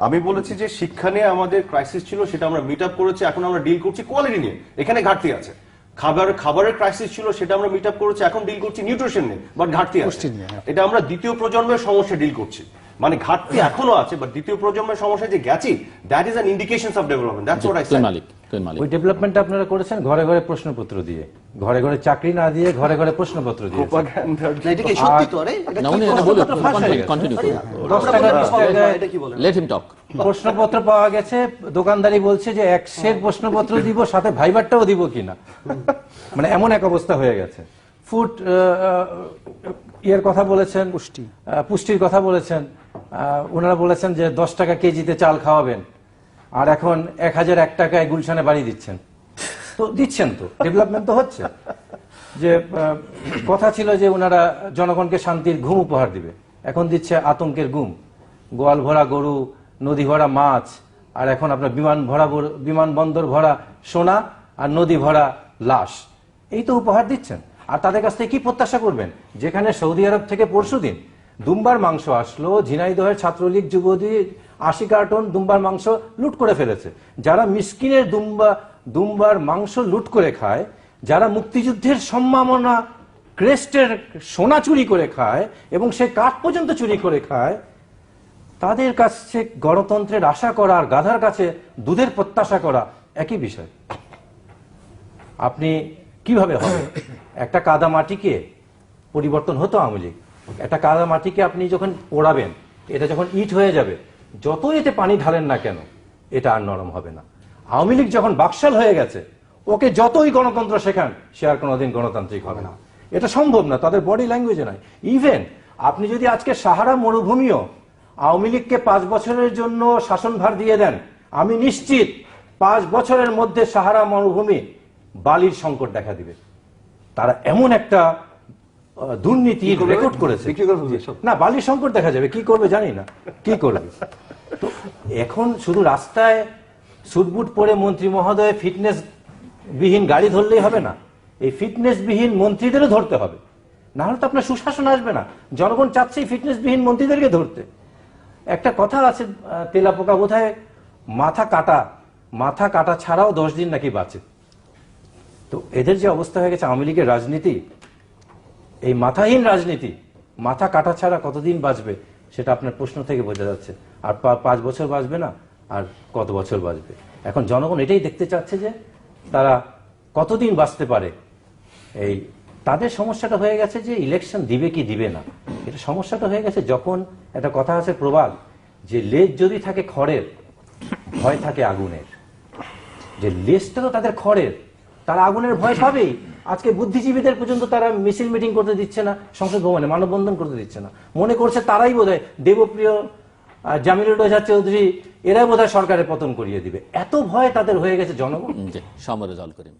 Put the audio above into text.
আমি বলেছি যে শিক্ষা নিয়ে আমাদের ক্রাইসিস ছিল, সেটা আমরা মিট আপ করেছি, এখন আমরা ডিল করছি কোয়ালিটি নিয়ে, এখানে ঘাটতি আছে। খাবারের ক্রাইসিস ছিল, সেটা আমরা মিট আপ করেছি, এখন ডিল করছি নিউট্রিশন নিয়ে, বাট ঘাটতি আছে। এটা আমরা দ্বিতীয় প্রজন্মের সমস্যা ডিল করছি, মানে ঘাটতি এখনো আছে, বাট দ্বিতীয় প্রজন্মের সমস্যা যে গেছি, that is an indications of development. That's what I said. ওই ডেভেলপমেন্ট আপনারা করেছেন ঘরে ঘরে প্রশ্নপত্র দিয়ে, ঘরে ঘরে চাকরি না দিয়ে ঘরে ঘরে প্রশ্নপত্র দিয়ে। এটা কি সত্যি তো? আরে প্রশ্নপত্র পাওয়া গেছে, দোকানদারি বলছে যে 100 প্রশ্নপত্র দিব, সাথে ভাইবারটাও দিব কিনা, মানে এমন এক অবস্থা হয়ে গেছে। ফুড ইয়ের কথা বলেছেন, পুষ্টির কথা বলেছেন, ওনারা বলেছেন যে 10 টাকা কেজিতে চাল খাওয়াবেন, আর এখন 1001 টাকায় গুলশানে বাড়ি দিচ্ছেন। তো দিচ্ছেন তো, ডেভেলপমেন্ট তো হচ্ছে। যে কথা ছিল যে ওনারা জনগণকে শান্তির ঘুম উপহার দিবে, এখন দিচ্ছে আতঙ্কের ঘুম। গোয়াল ভরা গরু, নদী ভরা মাছ, আর এখন আপনার বিমানবন্দর ভরা সোনা আর নদী ভরা লাশ, এই তো উপহার দিচ্ছেন। আর তাদের কাছ থেকে কি প্রত্যাশা করবেন? যেখানে সৌদি আরব থেকে পরশুদিন দুম্বার মাংস আসলো, ঝিনাইদহের ছাত্রলীগ যুবদী 80 কার্টন দুম্বার মাংস লুট করে ফেলেছে। যারা মিসকিনের দুম্বার মাংস লুট করে খায়, যারা মুক্তিযুদ্ধের সম্মাননা ক্রেস্টের সোনা চুরি করে খায় এবং সে কাঠ পর্যন্ত চুরি করে খায়, তাদের কাছে গণতন্ত্রের আশা করা আর গাধার কাছে দুধের প্রত্যাশা করা একই বিষয়। আপনি কিভাবে হবে? একটা কাদা মাটিকে পরিবর্তন হতো আওয়ামী লীগ, একটা কাদা মাটিকে আপনি যখন পোড়াবেন, এটা যখন ইট হয়ে যাবে, যত এতে পানি ঢালেন না কেন, এটা আর নরম হবে না। আওয়ামী লীগ যখন বাকশাল হয়ে গেছে, ওকে যতই গণতন্ত্র শেখান, সে আর কোনোদিন গণতান্ত্রিক হবে না। এটা সম্ভব না, তাদের বডি ল্যাঙ্গুয়েজে নাই। ইভেন আপনি যদি আজকে সাহারা মরুভূমিও আওয়ামী লীগকে 5 বছরের জন্য শাসনভার দিয়ে দেন, আমি নিশ্চিত 5 বছরের মধ্যে সাহারা মরুভূমি বালির সংকট দেখা দিবে। তারা এমন একটা দুর্নীতি রেকর্ড করেছে, না বালির সংকট দেখা যাবে। কি করবে জানি না, কি করবে। তো এখন শুধু রাস্তায় সুটবুট পরে মন্ত্রী মহোদয় ফিটনেস বিহীন গাড়ি ধরলেই হবে না, এই ফিটনেস বিহীন মন্ত্রীদেরও ধরতে হবে, না হলে তো আপনার সুশাসন আসবে না। জনগণ চাচ্ছে ফিটনেস বিহীন মন্ত্রীদেরকে ধরতে। একটা কথা আছে, তেলাপোকা বোধহয় মাথা কাটা ছাড়াও 10 দিন নাকি বাঁচে। তো এদের যে অবস্থা হয়ে গেছে আওয়ামী লীগের রাজনীতি, এই মাথাহীন রাজনীতি, মাথা কাটা ছাড়া কতদিন বাঁচবে সেটা আপনার প্রশ্ন থেকে বোঝা যাচ্ছে। আর 5 বছর বাঁচবে না, আর কত বছর বাঁচবে। এখন জনগণ এটাই দেখতে চাচ্ছে যে তারা কতদিন বাঁচতে পারে। এই তাদের সমস্যাটা হয়ে গেছে যে ইলেকশন দিবে কি দিবে না, এটা সমস্যাটা হয়ে গেছে। যখন একটা কথা আছে প্রবাদ, যে লেজ যদি থাকে খড়ের, ভয় থাকে আগুনের। যে লেজটা তো তাদের খড়ের, তারা আগুনের ভয় পাবেই। আজকে বুদ্ধিজীবীদের পর্যন্ত তারা মিছিল মিটিং করতে দিচ্ছে না, সংসদ ভবনে মানববন্ধন করতে দিচ্ছে না। মনে করছে তারাই বোধহয় দেবপ্রিয়, জামিলুর রেজা চৌধুরী, এরাই বোধহয় সরকারের পতন করিয়ে দিবে। এত ভয় তাদের হয়ে গেছে জনগণ। সমরে জল করিম।